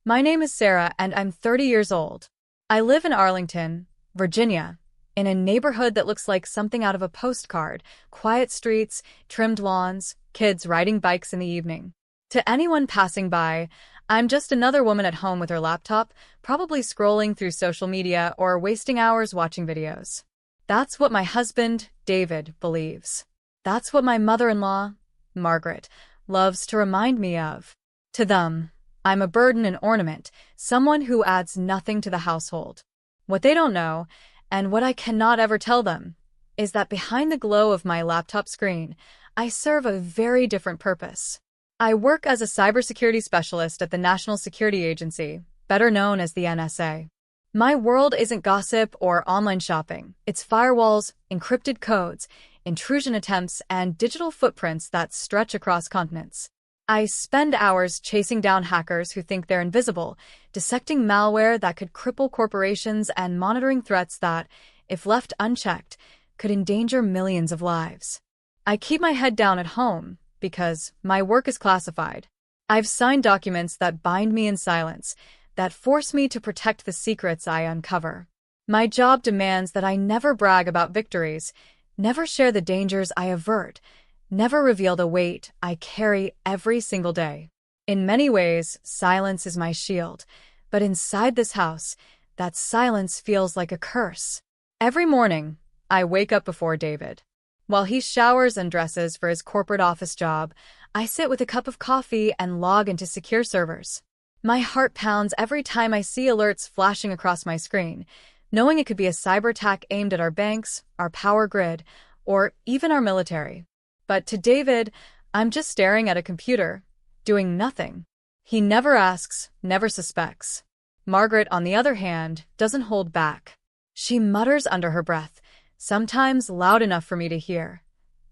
My name is Sarah, and I'm 30 years old. I live in Arlington, Virginia, in a neighborhood that looks like something out of a postcard: quiet streets, trimmed lawns, kids riding bikes in the evening. To anyone passing by, I'm just another woman at home with her laptop, probably scrolling through social media or wasting hours watching videos. That's what my husband, David, believes. That's what my mother-in-law, Margaret, loves to remind me of. To them, I'm a burden and ornament, someone who adds nothing to the household. What they don't know, and what I cannot ever tell them, is that behind the glow of my laptop screen, I serve a very different purpose. I work as a cybersecurity specialist at the National Security Agency, better known as the NSA. My world isn't gossip or online shopping. It's firewalls, encrypted codes, intrusion attempts, and digital footprints that stretch across continents. I spend hours chasing down hackers who think they're invisible, dissecting malware that could cripple corporations, and monitoring threats that, if left unchecked, could endanger millions of lives. I keep my head down at home because my work is classified. I've signed documents that bind me in silence, that force me to protect the secrets I uncover. My job demands that I never brag about victories, never share the dangers I avert, never reveal the weight I carry every single day. In many ways, silence is my shield, but inside this house, that silence feels like a curse. Every morning, I wake up before David. While he showers and dresses for his corporate office job, I sit with a cup of coffee and log into secure servers. My heart pounds every time I see alerts flashing across my screen, knowing it could be a cyber attack aimed at our banks, our power grid, or even our military. But to David, I'm just staring at a computer, doing nothing. He never asks, never suspects. Margaret, on the other hand, doesn't hold back. She mutters under her breath, sometimes loud enough for me to hear.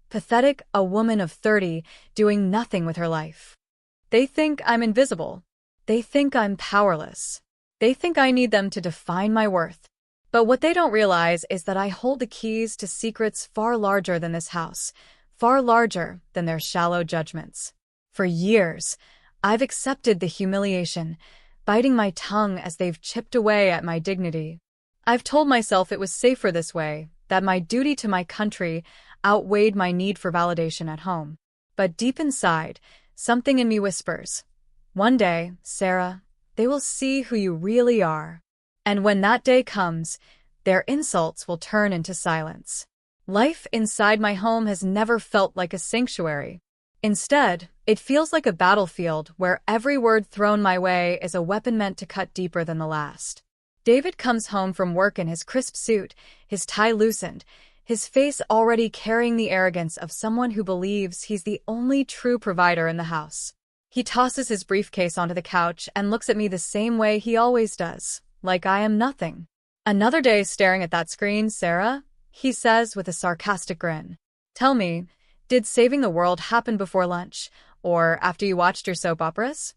Pathetic, a woman of 30, doing nothing with her life. They think I'm invisible. They think I'm powerless. They think I need them to define my worth. But what they don't realize is that I hold the keys to secrets far larger than this house, far larger than their shallow judgments. For years, I've accepted the humiliation, biting my tongue as they've chipped away at my dignity. I've told myself it was safer this way, that my duty to my country outweighed my need for validation at home. But deep inside, something in me whispers, one day, Sarah, they will see who you really are. And when that day comes, their insults will turn into silence. Life inside my home has never felt like a sanctuary. Instead, it feels like a battlefield where every word thrown my way is a weapon meant to cut deeper than the last. David comes home from work in his crisp suit, his tie loosened, his face already carrying the arrogance of someone who believes he's the only true provider in the house. He tosses his briefcase onto the couch and looks at me the same way he always does, like I am nothing. Another day staring at that screen, Sarah, he says with a sarcastic grin. Tell me, did saving the world happen before lunch, or after you watched your soap operas?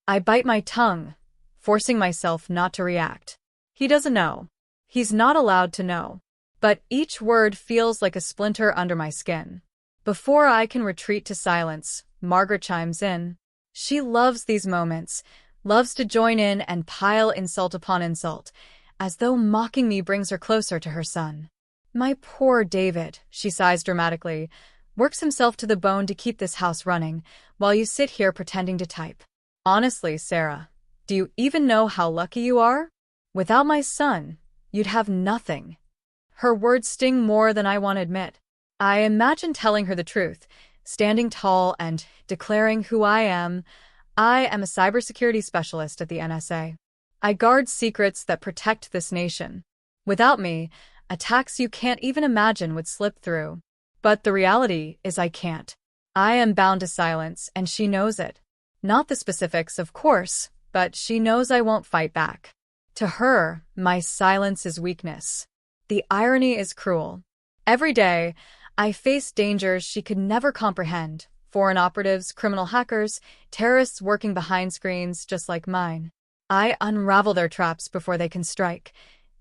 I bite my tongue, forcing myself not to react. He doesn't know. He's not allowed to know. But each word feels like a splinter under my skin. Before I can retreat to silence, Margaret chimes in. She loves these moments, loves to join in and pile insult upon insult, as though mocking me brings her closer to her son. My poor David, she sighs dramatically, works himself to the bone to keep this house running, while you sit here pretending to type. Honestly, Sarah, do you even know how lucky you are? Without my son, you'd have nothing. Her words sting more than I want to admit. I imagine telling her the truth, standing tall and declaring who I am. I am a cybersecurity specialist at the NSA. I guard secrets that protect this nation. Without me, attacks you can't even imagine would slip through. But the reality is I can't. I am bound to silence, and she knows it. Not the specifics, of course, but she knows I won't fight back. To her, my silence is weakness. The irony is cruel. Every day, I face dangers she could never comprehend. Foreign operatives, criminal hackers, terrorists working behind screens just like mine. I unravel their traps before they can strike.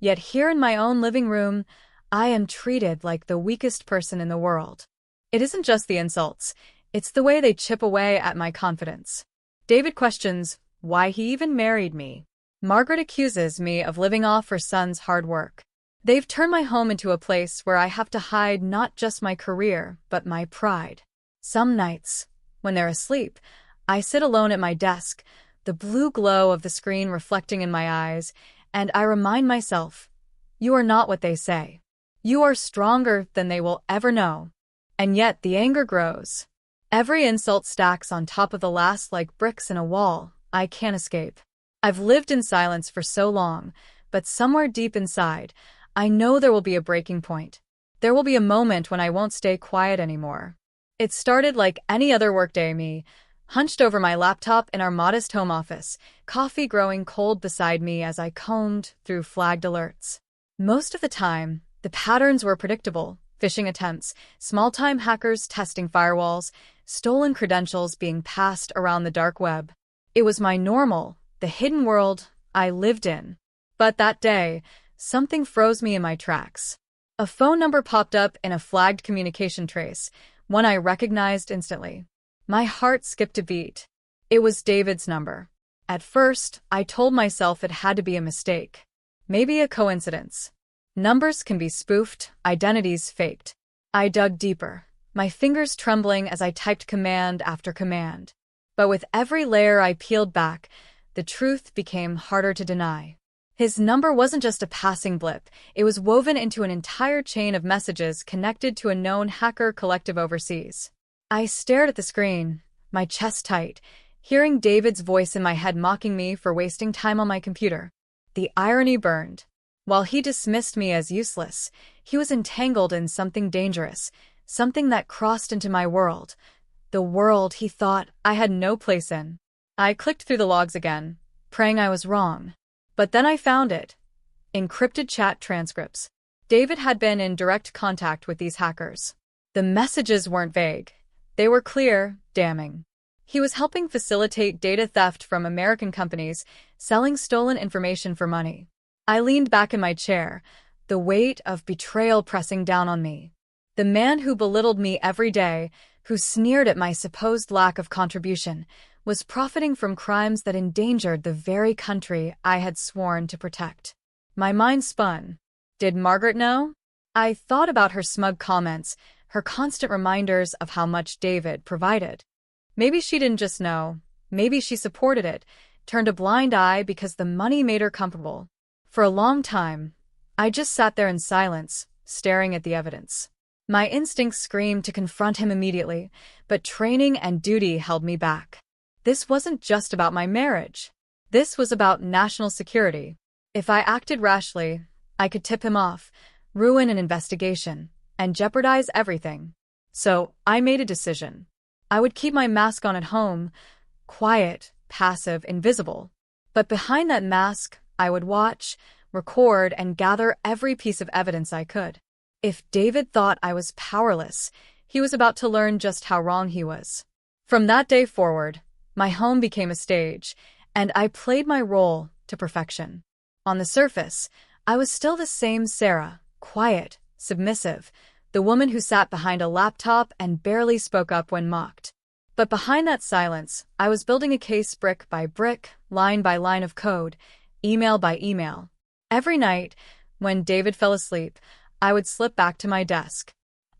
Yet here in my own living room, I am treated like the weakest person in the world. It isn't just the insults, it's the way they chip away at my confidence. David questions, why he even married me. Margaret accuses me of living off her son's hard work. They've turned my home into a place where I have to hide not just my career, but my pride. Some nights, when they're asleep, I sit alone at my desk, the blue glow of the screen reflecting in my eyes, and I remind myself, you are not what they say. You are stronger than they will ever know. And yet the anger grows. Every insult stacks on top of the last like bricks in a wall. I can't escape. I've lived in silence for so long, but somewhere deep inside, I know there will be a breaking point. There will be a moment when I won't stay quiet anymore. It started like any other workday, me, hunched over my laptop in our modest home office, coffee growing cold beside me as I combed through flagged alerts. Most of the time, the patterns were predictable: phishing attempts, small-time hackers testing firewalls, stolen credentials being passed around the dark web. It was my normal, the hidden world I lived in. But that day, something froze me in my tracks. A phone number popped up in a flagged communication trace, one I recognized instantly. My heart skipped a beat. It was David's number. At first, I told myself it had to be a mistake. Maybe a coincidence. Numbers can be spoofed, identities faked. I dug deeper, my fingers trembling as I typed command after command. But with every layer I peeled back, the truth became harder to deny. His number wasn't just a passing blip, it was woven into an entire chain of messages connected to a known hacker collective overseas. I stared at the screen, my chest tight, hearing David's voice in my head mocking me for wasting time on my computer. The irony burned. While he dismissed me as useless, he was entangled in something dangerous, something that crossed into my world, the world he thought I had no place in. I clicked through the logs again, praying I was wrong. But then I found it. Encrypted chat transcripts. David had been in direct contact with these hackers. The messages weren't vague. They were clear, damning. He was helping facilitate data theft from American companies, selling stolen information for money. I leaned back in my chair, the weight of betrayal pressing down on me. The man who belittled me every day, who sneered at my supposed lack of contribution, was profiting from crimes that endangered the very country I had sworn to protect. My mind spun. Did Margaret know? I thought about her smug comments, her constant reminders of how much David provided. Maybe she didn't just know. Maybe she supported it, turned a blind eye because the money made her comfortable. For a long time, I just sat there in silence, staring at the evidence. My instincts screamed to confront him immediately, but training and duty held me back. This wasn't just about my marriage. This was about national security. If I acted rashly, I could tip him off, ruin an investigation, and jeopardize everything. So I made a decision. I would keep my mask on at home, quiet, passive, invisible. But behind that mask, I would watch, record, and gather every piece of evidence I could. If David thought I was powerless, he was about to learn just how wrong he was. From that day forward, my home became a stage, and I played my role to perfection. On the surface, I was still the same Sarah, quiet, submissive, the woman who sat behind a laptop and barely spoke up when mocked. But behind that silence, I was building a case brick by brick, line by line of code, email by email. Every night, when David fell asleep, I would slip back to my desk.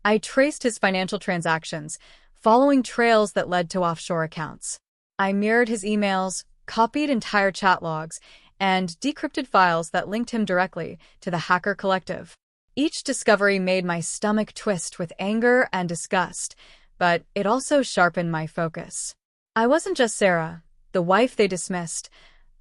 I traced his financial transactions, following trails that led to offshore accounts. I mirrored his emails, copied entire chat logs, and decrypted files that linked him directly to the hacker collective. Each discovery made my stomach twist with anger and disgust, but it also sharpened my focus. I wasn't just Sarah, the wife they dismissed.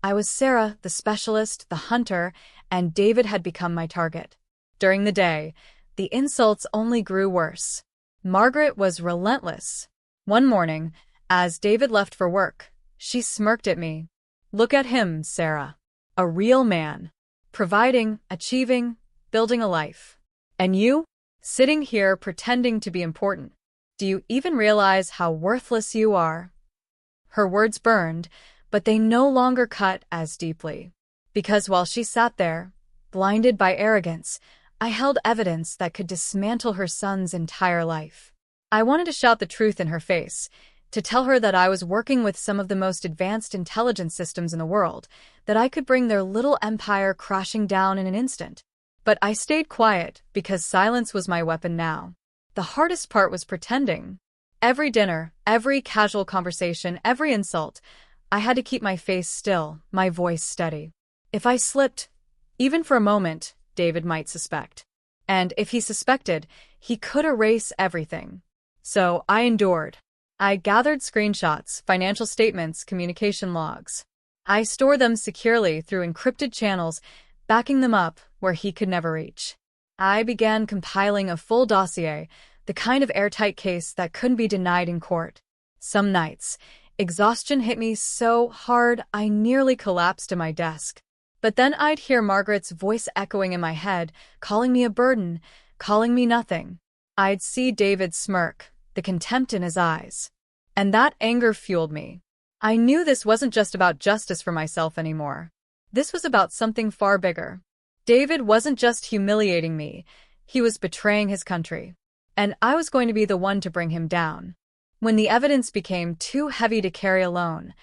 I was Sarah, the specialist, the hunter, and David had become my target. During the day, the insults only grew worse. Margaret was relentless. One morning, as David left for work, she smirked at me. "Look at him, Sarah. A real man. Providing, achieving, building a life. And you? Sitting here pretending to be important. Do you even realize how worthless you are?" Her words burned, but they no longer cut as deeply. Because while she sat there, blinded by arrogance, I held evidence that could dismantle her son's entire life. I wanted to shout the truth in her face. to tell her that I was working with some of the most advanced intelligence systems in the world, that I could bring their little empire crashing down in an instant. But I stayed quiet because silence was my weapon now. The hardest part was pretending. Every dinner, every casual conversation, every insult, I had to keep my face still, my voice steady. If I slipped, even for a moment, David might suspect. And if he suspected, he could erase everything. So I endured. I gathered screenshots, financial statements, communication logs. I stored them securely through encrypted channels, backing them up where he could never reach. I began compiling a full dossier, the kind of airtight case that couldn't be denied in court. Some nights, exhaustion hit me so hard I nearly collapsed to my desk. But then I'd hear Margaret's voice echoing in my head, calling me a burden, calling me nothing. I'd see David smirk, the contempt in his eyes. And that anger fueled me. I knew this wasn't just about justice for myself anymore. This was about something far bigger. David wasn't just humiliating me, he was betraying his country. And I was going to be the one to bring him down. When the evidence became too heavy to carry alone,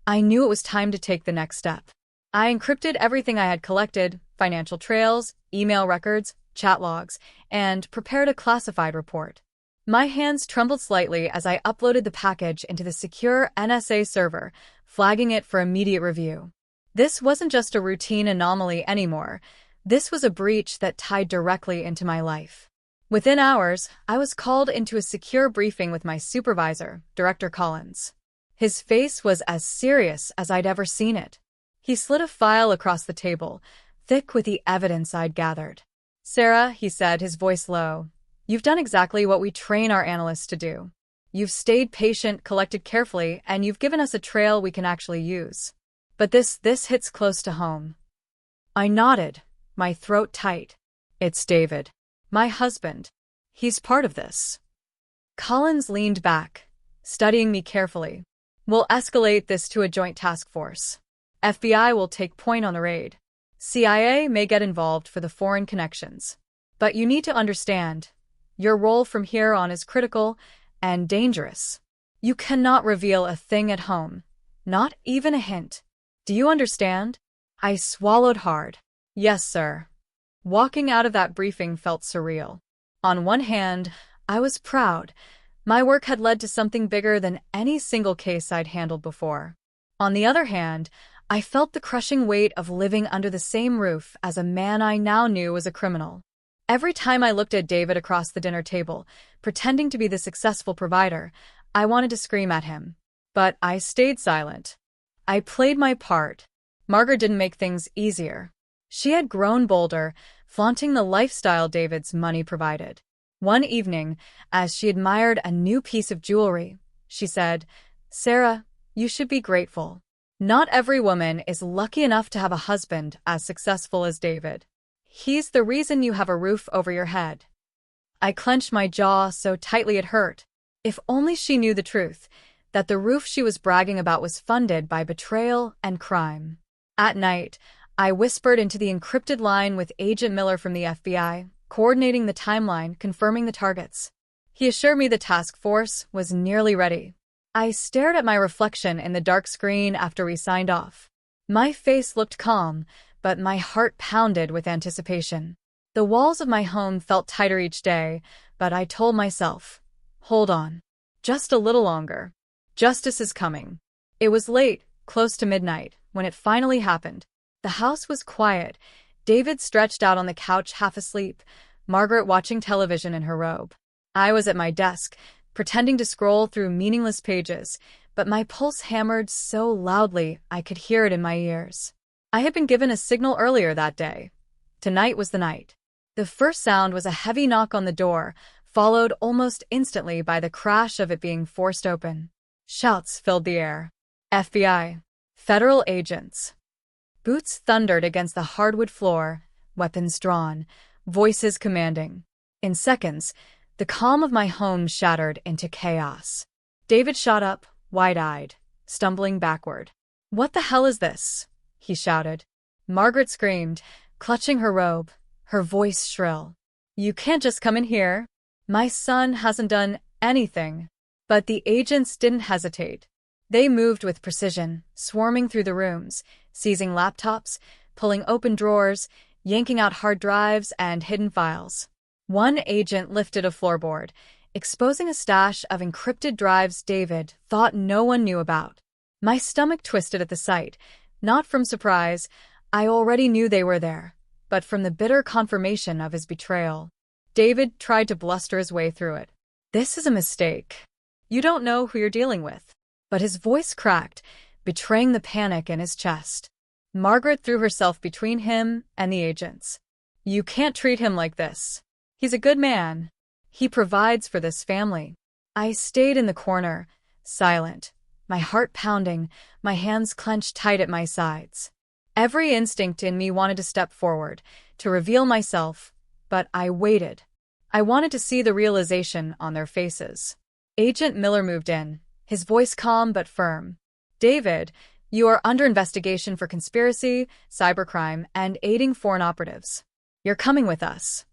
I knew it was time to take the next step. I encrypted everything I had collected, financial trails, email records, chat logs, and prepared a classified report. My hands trembled slightly as I uploaded the package into the secure NSA server, flagging it for immediate review. This wasn't just a routine anomaly anymore. This was a breach that tied directly into my life. Within hours, I was called into a secure briefing with my supervisor, Director Collins. His face was as serious as I'd ever seen it. He slid a file across the table, thick with the evidence I'd gathered. "Sarah," he said, his voice low, "you've done exactly what we train our analysts to do. You've stayed patient, collected carefully, and you've given us a trail we can actually use. But this hits close to home." I nodded, my throat tight. "It's David. My husband. He's part of this." Collins leaned back, studying me carefully. "We'll escalate this to a joint task force. FBI will take point on the raid. CIA may get involved for the foreign connections. But you need to understand, your role from here on is critical and dangerous. You cannot reveal a thing at home, not even a hint. Do you understand?" I swallowed hard. "Yes, sir." Walking out of that briefing felt surreal. On one hand, I was proud. My work had led to something bigger than any single case I'd handled before. On the other hand, I felt the crushing weight of living under the same roof as a man I now knew was a criminal. Every time I looked at David across the dinner table, pretending to be the successful provider, I wanted to scream at him. But I stayed silent. I played my part. Margaret didn't make things easier. She had grown bolder, flaunting the lifestyle David's money provided. One evening, as she admired a new piece of jewelry, she said, "Sarah, you should be grateful. Not every woman is lucky enough to have a husband as successful as David. He's the reason you have a roof over your head." I clenched my jaw so tightly it hurt. If only she knew the truth, that the roof she was bragging about was funded by betrayal and crime. At night, I whispered into the encrypted line with Agent Miller from the FBI, coordinating the timeline, confirming the targets. He assured me the task force was nearly ready. I stared at my reflection in the dark screen after we signed off. My face looked calm, but my heart pounded with anticipation. The walls of my home felt tighter each day, but I told myself, "Hold on. Just a little longer. Justice is coming." It was late, close to midnight, when it finally happened. The house was quiet. David stretched out on the couch half asleep, Margaret watching television in her robe. I was at my desk, pretending to scroll through meaningless pages, but my pulse hammered so loudly I could hear it in my ears. I had been given a signal earlier that day. Tonight was the night. The first sound was a heavy knock on the door, followed almost instantly by the crash of it being forced open. Shouts filled the air. FBI. Federal agents. Boots thundered against the hardwood floor, weapons drawn, voices commanding. In seconds, the calm of my home shattered into chaos. David shot up, wide-eyed, stumbling backward. "What the hell is this?" he shouted. Margaret screamed, clutching her robe, her voice shrill. "You can't just come in here. My son hasn't done anything." But the agents didn't hesitate. They moved with precision, swarming through the rooms, seizing laptops, pulling open drawers, yanking out hard drives and hidden files. One agent lifted a floorboard, exposing a stash of encrypted drives David thought no one knew about. My stomach twisted at the sight, not from surprise. I already knew they were there, but from the bitter confirmation of his betrayal. David tried to bluster his way through it. "This is a mistake. You don't know who you're dealing with." But his voice cracked, betraying the panic in his chest. Margaret threw herself between him and the agents. "You can't treat him like this. He's a good man. He provides for this family." I stayed in the corner, silent, my heart pounding, my hands clenched tight at my sides. Every instinct in me wanted to step forward, to reveal myself, but I waited. I wanted to see the realization on their faces. Agent Miller moved in, his voice calm but firm. "David, you are under investigation for conspiracy, cybercrime, and aiding foreign operatives. You're coming with us."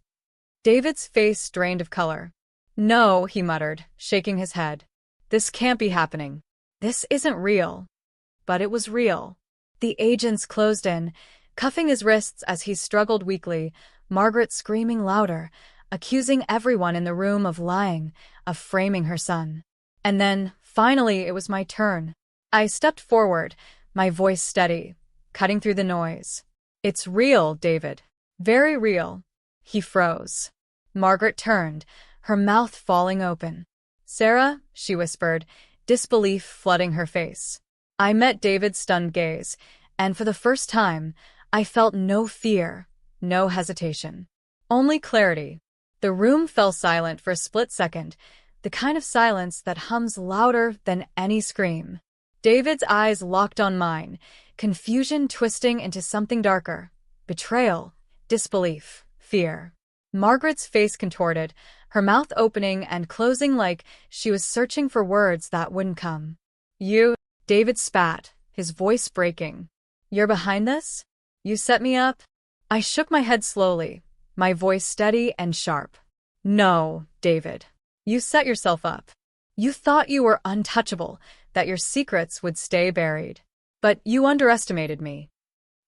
David's face drained of color. "No," he muttered, shaking his head. "This can't be happening. This isn't real." But it was real. The agents closed in, cuffing his wrists as he struggled weakly, Margaret screaming louder, accusing everyone in the room of lying, of framing her son. And then, finally, it was my turn. I stepped forward, my voice steady, cutting through the noise. "It's real, David. Very real." He froze. Margaret turned, her mouth falling open. "Sarah," she whispered, disbelief flooding her face. I met David's stunned gaze, and for the first time, I felt no fear, no hesitation. Only clarity. The room fell silent for a split second, the kind of silence that hums louder than any scream. David's eyes locked on mine, confusion twisting into something darker. Betrayal, disbelief, fear. Margaret's face contorted, her mouth opening and closing like she was searching for words that wouldn't come. "You," David spat, his voice breaking. "You're behind this? You set me up?" I shook my head slowly, my voice steady and sharp. "No, David. You set yourself up. You thought you were untouchable, that your secrets would stay buried. But you underestimated me."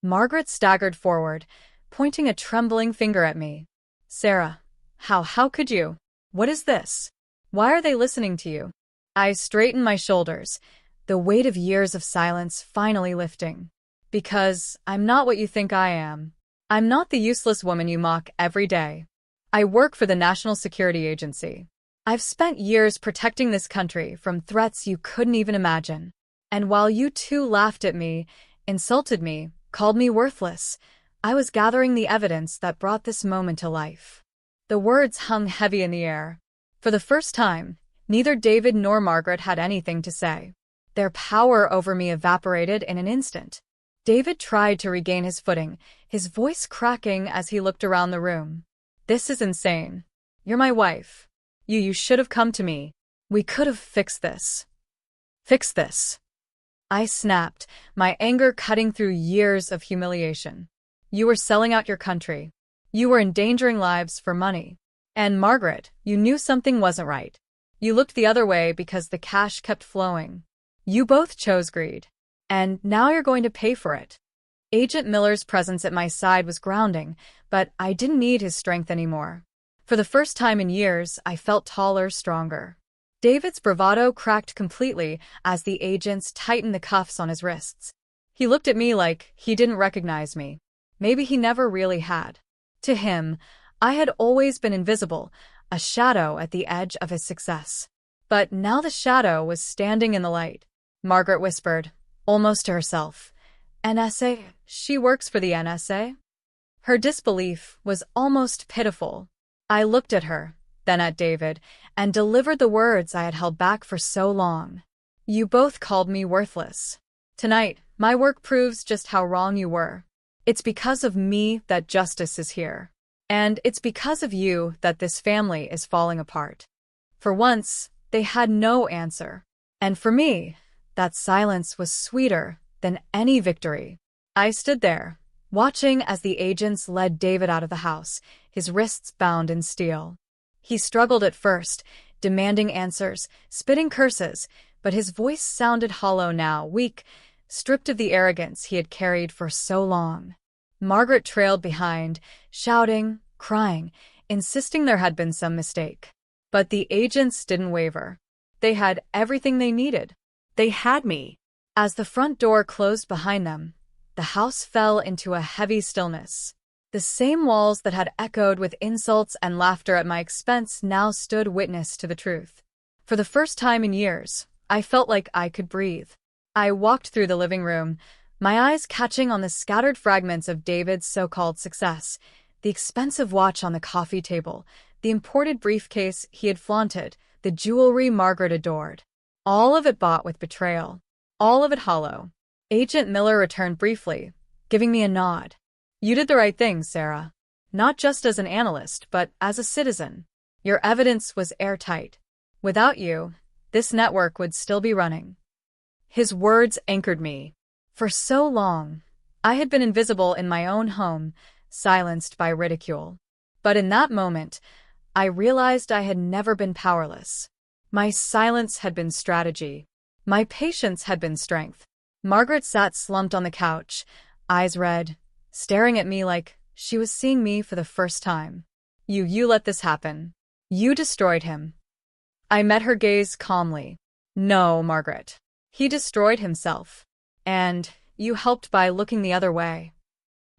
Margaret staggered forward, pointing a trembling finger at me. "Sarah, how could you? What is this? Why are they listening to you?" I straightened my shoulders, the weight of years of silence finally lifting. "Because I'm not what you think I am. I'm not the useless woman you mock every day. I work for the National Security Agency. I've spent years protecting this country from threats you couldn't even imagine. And while you two laughed at me, insulted me, called me worthless, I was gathering the evidence that brought this moment to life." The words hung heavy in the air. For the first time, neither David nor Margaret had anything to say. Their power over me evaporated in an instant. David tried to regain his footing, his voice cracking as he looked around the room. "This is insane. You're my wife. You should have come to me. We could have fixed this." "Fix this?" I snapped, my anger cutting through years of humiliation. "You were selling out your country. You were endangering lives for money. And Margaret, you knew something wasn't right. You looked the other way because the cash kept flowing. You both chose greed. And now you're going to pay for it." Agent Miller's presence at my side was grounding, but I didn't need his strength anymore. For the first time in years, I felt taller, stronger. David's bravado cracked completely as the agents tightened the cuffs on his wrists. He looked at me like he didn't recognize me. Maybe he never really had. To him, I had always been invisible, a shadow at the edge of his success. But now the shadow was standing in the light. Margaret whispered, almost to herself, "NSA? She works for the NSA?" Her disbelief was almost pitiful. I looked at her, then at David, and delivered the words I had held back for so long. "You both called me worthless. Tonight, my work proves just how wrong you were. It's because of me that justice is here. And it's because of you that this family is falling apart." For once, they had no answer. And for me, that silence was sweeter than any victory. I stood there, watching as the agents led David out of the house, his wrists bound in steel. He struggled at first, demanding answers, spitting curses, but his voice sounded hollow now, weak, stripped of the arrogance he had carried for so long. Margaret trailed behind, shouting, crying, insisting there had been some mistake. But the agents didn't waver. They had everything they needed. They had me. As the front door closed behind them, the house fell into a heavy stillness. The same walls that had echoed with insults and laughter at my expense now stood witness to the truth. For the first time in years, I felt like I could breathe. I walked through the living room, my eyes catching on the scattered fragments of David's so-called success, the expensive watch on the coffee table, the imported briefcase he had flaunted, the jewelry Margaret adored. All of it bought with betrayal. All of it hollow. Agent Miller returned briefly, giving me a nod. You did the right thing, Sarah. Not just as an analyst, but as a citizen. Your evidence was airtight. Without you, this network would still be running. His words anchored me. For so long, I had been invisible in my own home, silenced by ridicule. But in that moment, I realized I had never been powerless. My silence had been strategy. My patience had been strength. Margaret sat slumped on the couch, eyes red, staring at me like she was seeing me for the first time. You let this happen. You destroyed him. I met her gaze calmly. No, Margaret. He destroyed himself. And you helped by looking the other way.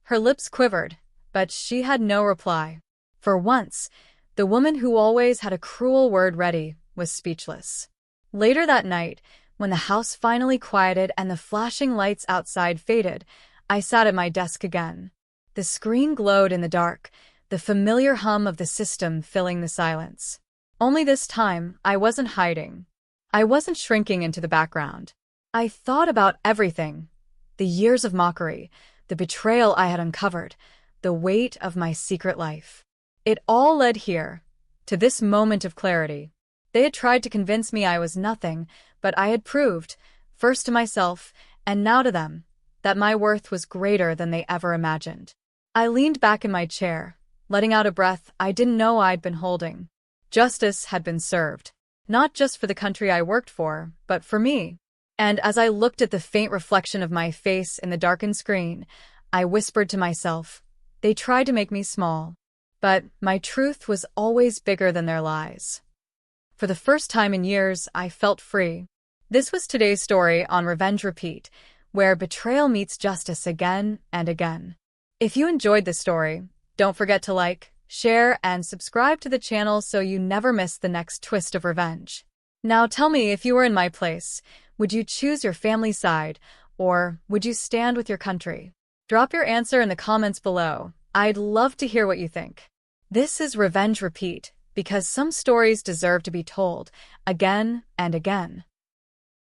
Her lips quivered, but she had no reply. For once, the woman who always had a cruel word ready was speechless. Later that night, when the house finally quieted and the flashing lights outside faded, I sat at my desk again. The screen glowed in the dark, the familiar hum of the system filling the silence. Only this time, I wasn't hiding. I wasn't shrinking into the background. I thought about everything. The years of mockery, the betrayal I had uncovered, the weight of my secret life. It all led here, to this moment of clarity. They had tried to convince me I was nothing, but I had proved, first to myself, and now to them, that my worth was greater than they ever imagined. I leaned back in my chair, letting out a breath I didn't know I'd been holding. Justice had been served, not just for the country I worked for, but for me. And as I looked at the faint reflection of my face in the darkened screen, I whispered to myself, they tried to make me small. But my truth was always bigger than their lies. For the first time in years, I felt free. This was today's story on Revenge Repeat, where betrayal meets justice again and again. If you enjoyed this story, don't forget to like, share, and subscribe to the channel so you never miss the next twist of revenge. Now tell me, if you were in my place, would you choose your family's side, or would you stand with your country? Drop your answer in the comments below. I'd love to hear what you think. This is Revenge Repeat, because some stories deserve to be told again and again.